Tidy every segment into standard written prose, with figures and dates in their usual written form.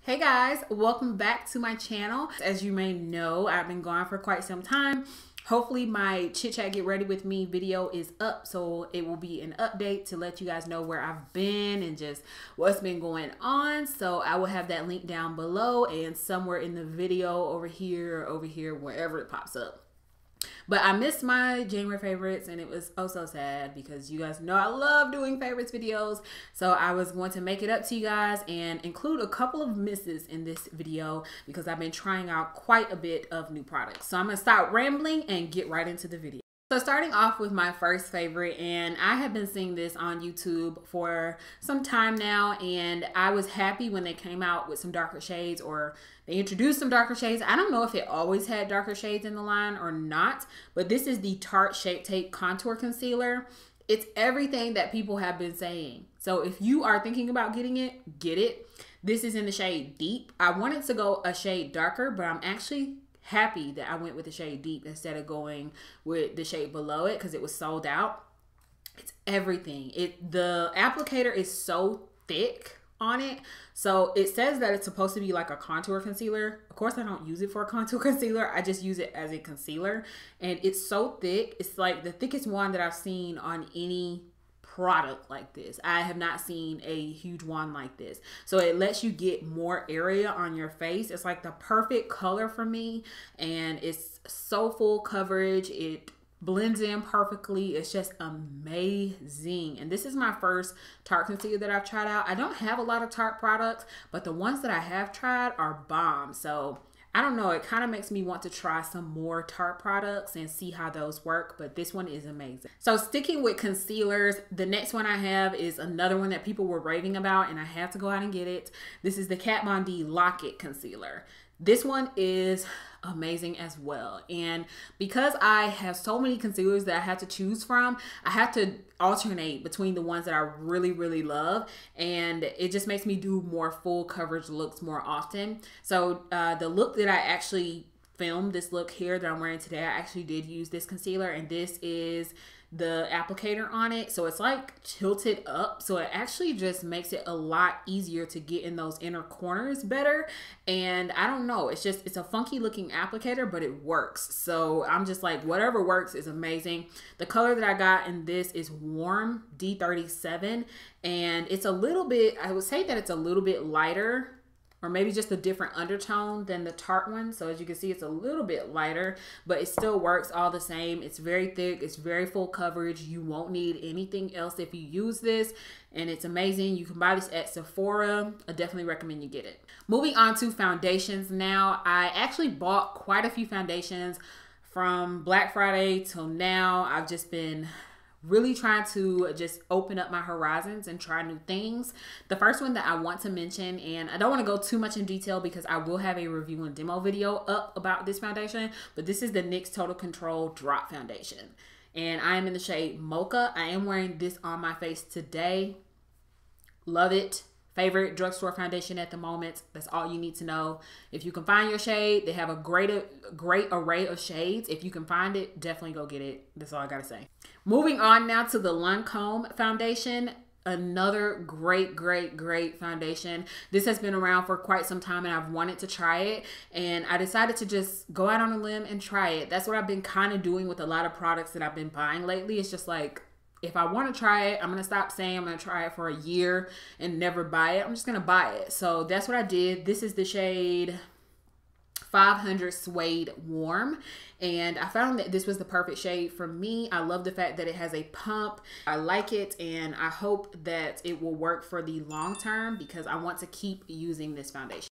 Hey guys, welcome back to my channel. As you may know, I've been gone for quite some time. Hopefully my chit chat get ready with me video is up, so it will be an update to let you guys know where I've been and just what's been going on. So I will have that link down below and somewhere in the video over here, wherever it pops up. But I missed my January favorites and it was oh so sad because you guys know I love doing favorites videos. So I was going to make it up to you guys and include a couple of misses in this video because I've been trying out quite a bit of new products. So I'm going to stop rambling and get right into the video. So starting off with my first favorite, and I have been seeing this on YouTube for some time now, and I was happy when they came out with some darker shades, or they introduced some darker shades. I don't know if it always had darker shades in the line or not, but this is the Tarte Shape Tape Contour Concealer. It's everything that people have been saying. So if you are thinking about getting it, get it. This is in the shade Deep. I wanted to go a shade darker, but I'm actually happy that I went with the shade Deep instead of going with the shade below it because it was sold out. It's everything. The applicator is so thick on it. So it says that it's supposed to be like a contour concealer. Of course, I don't use it for a contour concealer. I just use it as a concealer. And it's so thick. It's like the thickest one that I've seen on any product like this. I have not seen a huge one like this. So it lets you get more area on your face. It's like the perfect color for me, and it's so full coverage. It blends in perfectly. It's just amazing. And this is my first Tarte concealer that I've tried out. I don't have a lot of Tarte products, but the ones that I have tried are bomb. So I don't know, it kind of makes me want to try some more Tarte products and see how those work, but this one is amazing. So sticking with concealers, the next one I have is another one that people were raving about and I have to go out and get it. This is the Kat Von D Lock It Concealer. This one is amazing as well. And because I have so many concealers that I have to choose from, I have to alternate between the ones that I really love, and it just makes me do more full coverage looks more often. So the look that I actually filmed, this look here that I'm wearing today, I actually did use this concealer, and this is the applicator on it. So it's like tilted up, so it actually just makes it a lot easier to get in those inner corners better. And I don't know, it's a funky looking applicator, but it works. So I'm just like, whatever works is amazing. The color that I got in this is Warm D37, and it's a little bit, I would say that it's a little bit lighter, or maybe just a different undertone than the Tarte one. So as you can see, it's a little bit lighter, but it still works all the same. It's very thick, it's very full coverage. You won't need anything else if you use this, and it's amazing. You can buy this at Sephora. I definitely recommend you get it. Moving on to foundations now. I actually bought quite a few foundations from Black Friday till now. I've just been really trying to just open up my horizons and try new things. The first one that I want to mention, and I don't want to go too much in detail because I will have a review and demo video up about this foundation, but this is the NYX Total Control Drop Foundation. And I am in the shade Mocha. I am wearing this on my face today. Love it. Favorite drugstore foundation at the moment. That's all you need to know. If you can find your shade, they have a great array of shades. If you can find it, definitely go get it. That's all I gotta say. Moving on now to the Lancome foundation. Another great foundation. This has been around for quite some time and I've wanted to try it, and I decided to just go out on a limb and try it. That's what I've been kind of doing with a lot of products that I've been buying lately. It's just like, if I want to try it, I'm going to stop saying I'm going to try it for a year and never buy it. I'm just going to buy it. So that's what I did. This is the shade 500 Suede Warm, and I found that this was the perfect shade for me. I love the fact that it has a pump. I like it, and I hope that it will work for the long term because I want to keep using this foundation.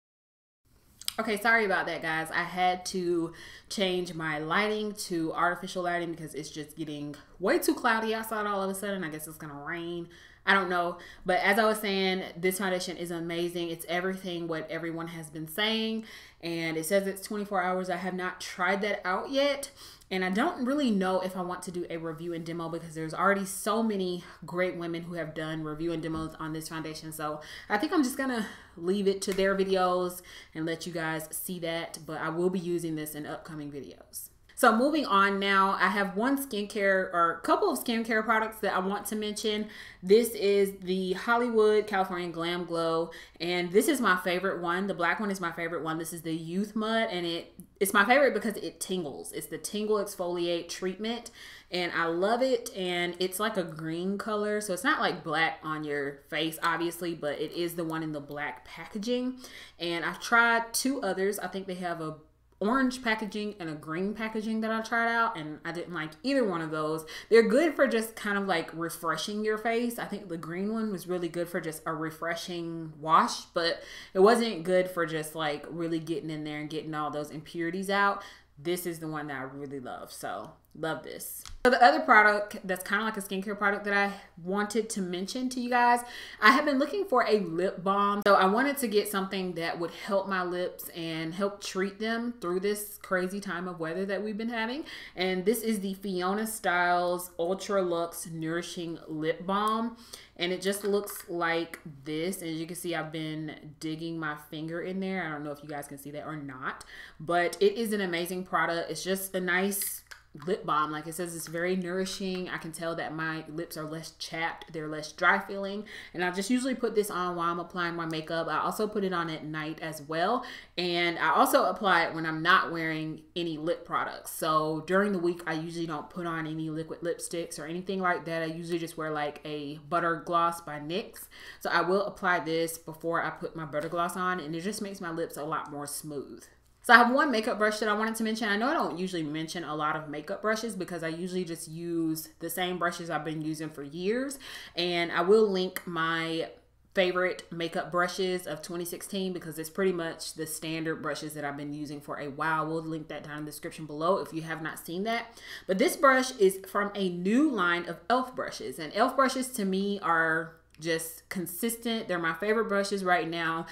Okay, sorry about that, guys. I had to change my lighting to artificial lighting because it's just getting way too cloudy outside all of a sudden. I guess it's gonna rain. I don't know. But as I was saying, this foundation is amazing. It's everything what everyone has been saying. And it says it's 24 hours. I have not tried that out yet. And I don't really know if I want to do a review and demo because there's already so many great women who have done review and demos on this foundation. So I think I'm just going to leave it to their videos and let you guys see that. But I will be using this in upcoming videos. So moving on now, I have one skincare or a couple of skincare products that I want to mention. This is the Hollywood California Glam Glow, and this is my favorite one. The black one is my favorite one. This is the Youth Mud, and it's my favorite because it tingles. It's the Tingle Exfoliate Treatment, and I love it. And it's like a green color, so it's not like black on your face, obviously, but it is the one in the black packaging. And I've tried two others. I think they have a orange packaging and a green packaging that I tried out, and I didn't like either one of those. They're good for just kind of like refreshing your face. I think the green one was really good for just a refreshing wash, but it wasn't good for just like really getting in there and getting all those impurities out. This is the one that I really love, so love this. So the other product that's kind of like a skincare product that I wanted to mention to you guys, I have been looking for a lip balm. So I wanted to get something that would help my lips and help treat them through this crazy time of weather that we've been having. And this is the Fiona Styles Ultra Luxe Nourishing Lip Balm. And it just looks like this. As you can see, I've been digging my finger in there. I don't know if you guys can see that or not, but it is an amazing product. It's just a nice lip balm. Like it says, it's very nourishing. I can tell that my lips are less chapped, they're less dry feeling, and I just usually put this on while I'm applying my makeup. I also put it on at night as well, and I also apply it when I'm not wearing any lip products. So during the week I usually don't put on any liquid lipsticks or anything like that. I usually just wear like a butter gloss by NYX. So I will apply this before I put my butter gloss on, and it just makes my lips a lot more smooth. So I have one makeup brush that I wanted to mention. I know I don't usually mention a lot of makeup brushes because I usually just use the same brushes I've been using for years. And I will link my favorite makeup brushes of 2016 because it's pretty much the standard brushes that I've been using for a while. We'll link that down in the description below if you have not seen that. But this brush is from a new line of e.l.f. brushes. And e.l.f. brushes to me are just consistent. They're my favorite brushes right now.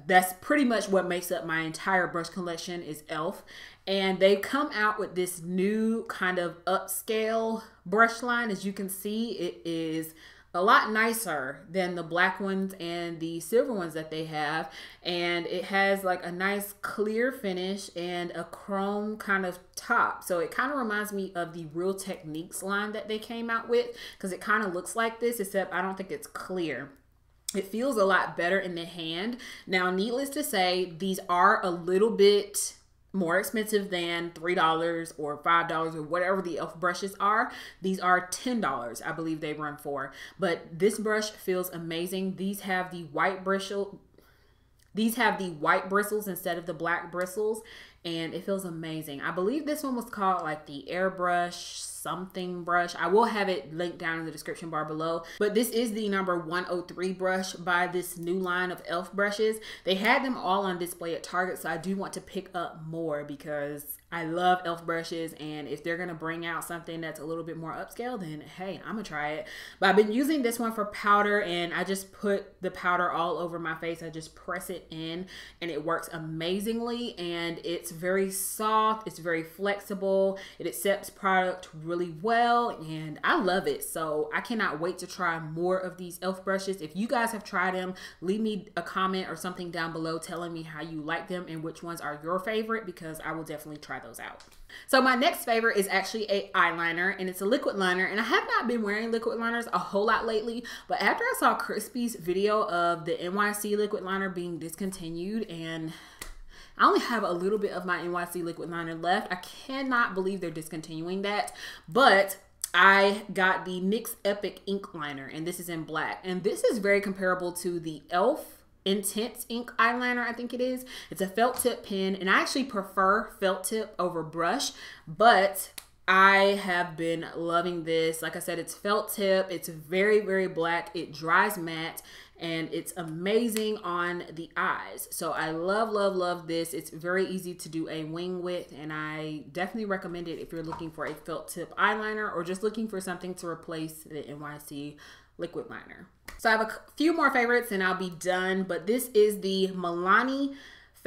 That's pretty much what makes up my entire brush collection is e.l.f. And they've come out with this new kind of upscale brush line. As you can see, it is a lot nicer than the black ones and the silver ones that they have. And it has like a nice clear finish and a chrome kind of top. So it kind of reminds me of the Real Techniques line that they came out with, because it kind of looks like this, except I don't think it's clear. It feels a lot better in the hand. Now, needless to say, these are a little bit more expensive than $3 or $5 or whatever the e.l.f. brushes are. These are $10, I believe they run for. But this brush feels amazing. These have the white bristles instead of the black bristles, and it feels amazing. I believe this one was called like the Airbrush something brush. I will have it linked down in the description bar below. But this is the number 103 brush by this new line of e.l.f. brushes. They had them all on display at Target, so I do want to pick up more because I love e.l.f. brushes, and if they're gonna bring out something that's a little bit more upscale, then hey, I'm gonna try it. But I've been using this one for powder, and I just put the powder all over my face. I just press it in, and it works amazingly, and it's very soft, it's very flexible, it accepts product really well, and I love it. So I cannot wait to try more of these e.l.f. brushes. If you guys have tried them, leave me a comment or something down below telling me how you like them and which ones are your favorite, because I will definitely try those out. So my next favorite is actually a eyeliner, and it's a liquid liner, and I have not been wearing liquid liners a whole lot lately, but after I saw Crispy's video of the NYC liquid liner being discontinued, and I only have a little bit of my NYC liquid liner left. I cannot believe they're discontinuing that, but I got the NYX Epic Ink Liner, and this is in black, and this is very comparable to the e.l.f. Intense Ink Eyeliner, I think it is. It's a felt tip pen, and I actually prefer felt tip over brush, but I have been loving this. Like I said, it's felt tip. It's very, very black. It dries matte, and it's amazing on the eyes. So I love, love, love this. It's very easy to do a wing with, and I definitely recommend it if you're looking for a felt tip eyeliner or just looking for something to replace the NYC liquid liner. So I have a few more favorites and I'll be done, but this is the Milani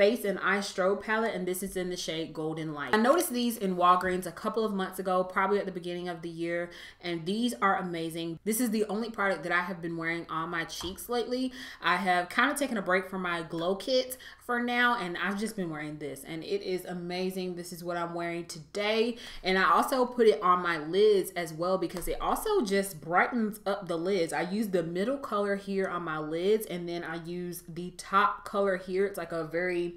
Face and Eye Strobe palette, and this is in the shade Golden Light. I noticed these in Walgreens a couple of months ago, probably at the beginning of the year, and these are amazing. This is the only product that I have been wearing on my cheeks lately. I have kind of taken a break from my Glow Kit for now, and I've just been wearing this, and it is amazing. This is what I'm wearing today, and I also put it on my lids as well because it also just brightens up the lids. I use the middle color here on my lids, and then I use the top color here. It's like a very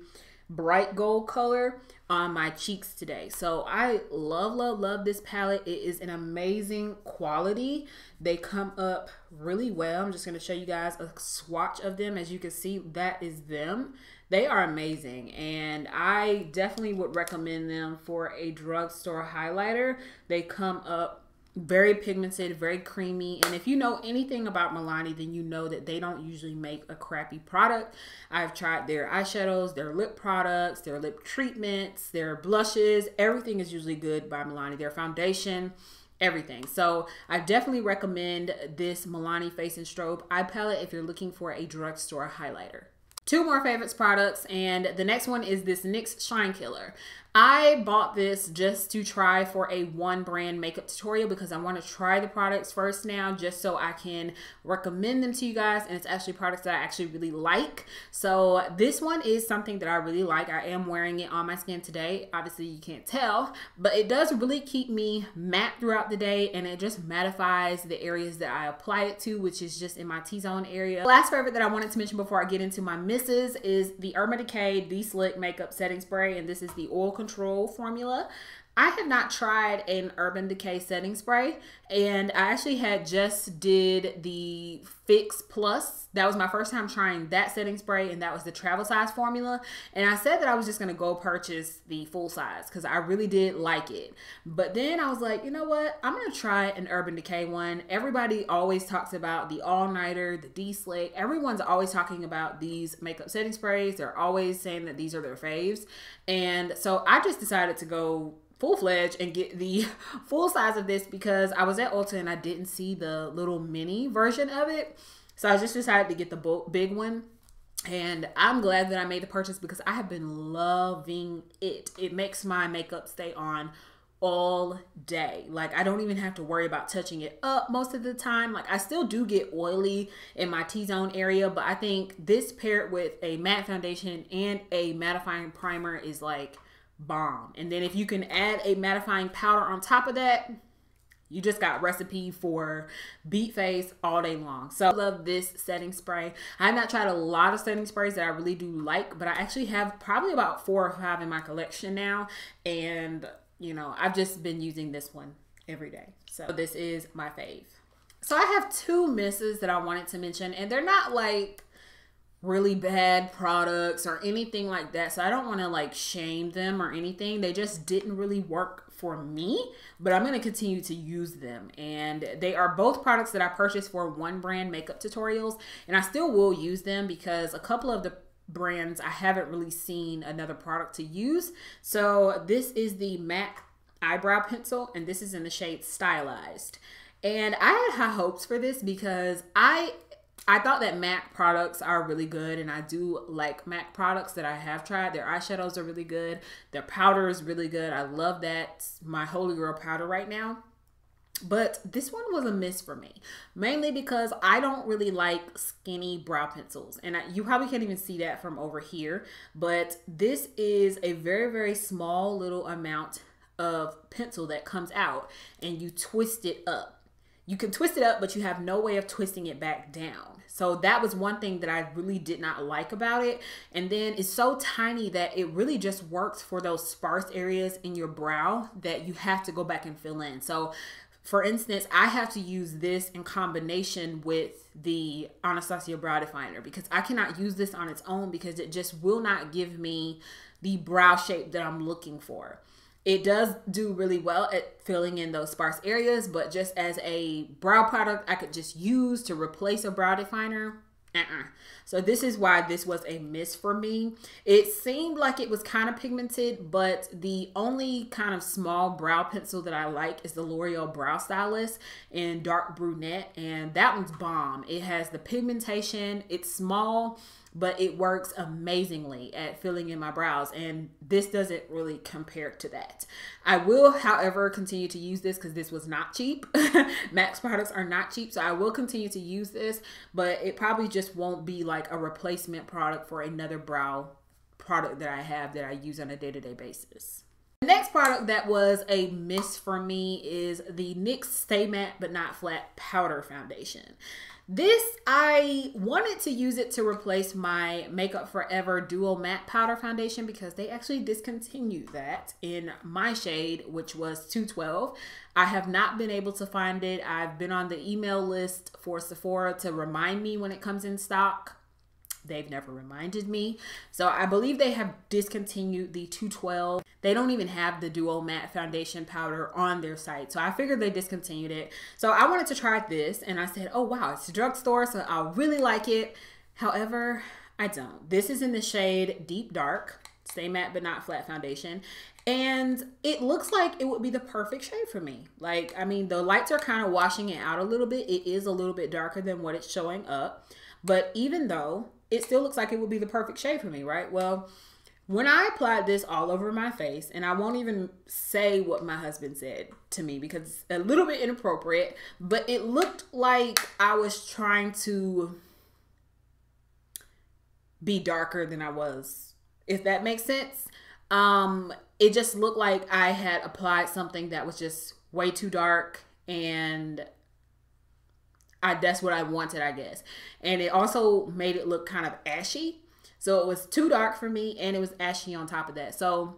bright gold color on my cheeks today. So I love this palette. It is an amazing quality. They come up really well. I'm just going to show you guys a swatch of them. As you can see, that is them. They are amazing, and I definitely would recommend them for a drugstore highlighter. They come up very pigmented, very creamy, and if you know anything about Milani, then you know that they don't usually make a crappy product. I've tried their eyeshadows, their lip products, their lip treatments, their blushes. Everything is usually good by Milani. Their foundation, everything. So I definitely recommend this Milani Face and Strobe eye palette if you're looking for a drugstore highlighter. Two more favorites products, and the next one is this NYX Shine Killer. I bought this just to try for a one brand makeup tutorial because I want to try the products first now just so I can recommend them to you guys, and it's actually products that I actually really like. So this one is something that I really like. I am wearing it on my skin today. Obviously you can't tell, but it does really keep me matte throughout the day, and it just mattifies the areas that I apply it to, which is just in my T-zone area. The last favorite that I wanted to mention before I get into my misses is the Urban Decay De-Slick Makeup Setting Spray, and this is the Oil Control formula. I have not tried an Urban Decay setting spray, and I actually had just did the Fix Plus. That was my first time trying that setting spray, and that was the travel size formula. And I said that I was just going to go purchase the full size because I really did like it. But then I was like, you know what? I'm going to try an Urban Decay one. Everybody always talks about the All Nighter, the De-Slick. Everyone's always talking about these makeup setting sprays. They're always saying that these are their faves. And so I just decided to go full-fledged and get the full size of this because I was at Ulta and I didn't see the little mini version of it. So I just decided to get the big one. And I'm glad that I made the purchase because I have been loving it. It makes my makeup stay on all day. Like I don't even have to worry about touching it up most of the time. Like I still do get oily in my T-zone area, but I think this paired with a matte foundation and a mattifying primer is like bomb. And then if you can add a mattifying powder on top of that, you just got recipe for beat face all day long. So I love this setting spray. I have not tried a lot of setting sprays that I really do like, but I actually have probably about 4 or 5 in my collection now, and you know, I've just been using this one every day. So this is my fave. So I have 2 misses that I wanted to mention, and they're not like really bad products or anything like that, so I don't want to like shame them or anything. They just didn't really work for me, but I'm going to continue to use them, and they are both products that I purchased for one brand makeup tutorials, and I still will use them because a couple of the brands I haven't really seen another product to use. So this is the MAC eyebrow pencil, and this is in the shade Stylized, and I had high hopes for this because I thought that MAC products are really good, and I do like MAC products that I have tried. Their eyeshadows are really good. Their powder is really good. I love that. It's my holy grail powder right now. But this one was a miss for me, mainly because I don't really like skinny brow pencils. And you probably can't even see that from over here, but this is a very, very small little amount of pencil that comes out, and you twist it up. You can twist it up, but you have no way of twisting it back down. So that was one thing that I really did not like about it. And then it's so tiny that it really just works for those sparse areas in your brow that you have to go back and fill in. So for instance, I have to use this in combination with the Anastasia Brow Definer because I cannot use this on its own because it just will not give me the brow shape that I'm looking for. It does do really well at filling in those sparse areas, but just as a brow product I could just use to replace a brow definer, So this is why this was a miss for me. It seemed like it was kind of pigmented, but the only kind of small brow pencil that I like is the L'Oreal Brow Stylist in dark brunette, and that one's bomb. It has the pigmentation, it's small, but it works amazingly at filling in my brows, and this doesn't really compare to that. I will, however, continue to use this because this was not cheap. MAC's products are not cheap, so I will continue to use this, but it probably just won't be like a replacement product for another brow product that I have that I use on a day-to-day basis. The next product that was a miss for me is the NYX Stay Matte But Not Flat Powder Foundation. This, I wanted to use it to replace my Makeup Forever Duo Matte Powder Foundation because they actually discontinued that in my shade, which was 212. I have not been able to find it. I've been on the email list for Sephora to remind me when it comes in stock. They've never reminded me. So I believe they have discontinued the 212. They don't even have the Duo Matte Foundation Powder on their site. So I figured they discontinued it. So I wanted to try this and I said, oh wow, it's a drugstore, so I'll really like it. However, I don't. This is in the shade Deep Dark, Stay Matte But Not Flat Foundation. And it looks like it would be the perfect shade for me. Like, I mean, the lights are kind of washing it out a little bit. It is a little bit darker than what it's showing up. But even though, it still looks like it would be the perfect shade for me, right? Well, when I applied this all over my face, and I won't even say what my husband said to me because it's a little bit inappropriate, but it looked like I was trying to be darker than I was, if that makes sense. It just looked like I had applied something that was just way too dark, and that's what I wanted, I guess. And it also made it look kind of ashy. So it was too dark for me, and it was ashy on top of that. So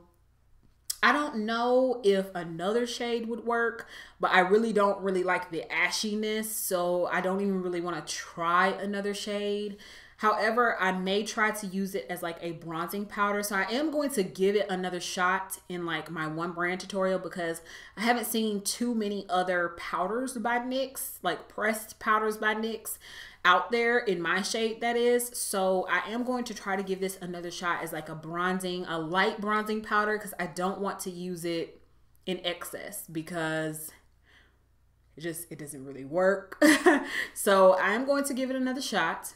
I don't know if another shade would work, but I really don't really like the ashiness. So I don't even really want to try another shade. However, I may try to use it as like a bronzing powder. So I am going to give it another shot in like my one brand tutorial because I haven't seen too many other powders by NYX, like pressed powders by NYX out there in my shade, that is. So I am going to try to give this another shot as like a light bronzing powder because I don't want to use it in excess because it doesn't really work. So I'm going to give it another shot.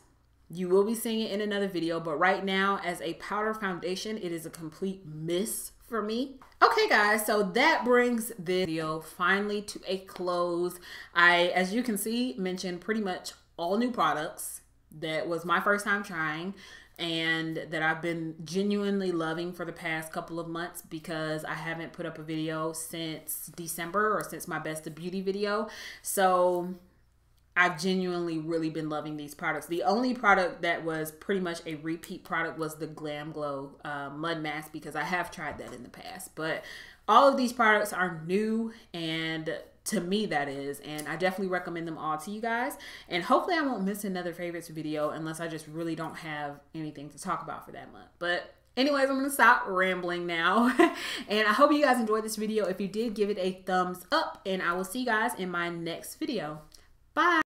You will be seeing it in another video, but right now as a powder foundation, it is a complete miss for me. Okay guys, so that brings the video finally to a close. I, as you can see, mentioned pretty much all new products that was my first time trying and that I've been genuinely loving for the past couple of months because I haven't put up a video since December or since my Best of Beauty video. So I've genuinely really been loving these products. The only product that was pretty much a repeat product was the Glam Glow Mud Mask because I have tried that in the past. But all of these products are new, and to me that is, and I definitely recommend them all to you guys. And hopefully I won't miss another favorites video unless I just really don't have anything to talk about for that month. But anyways, I'm going to stop rambling now. And I hope you guys enjoyed this video. If you did, give it a thumbs up, and I will see you guys in my next video. Bye.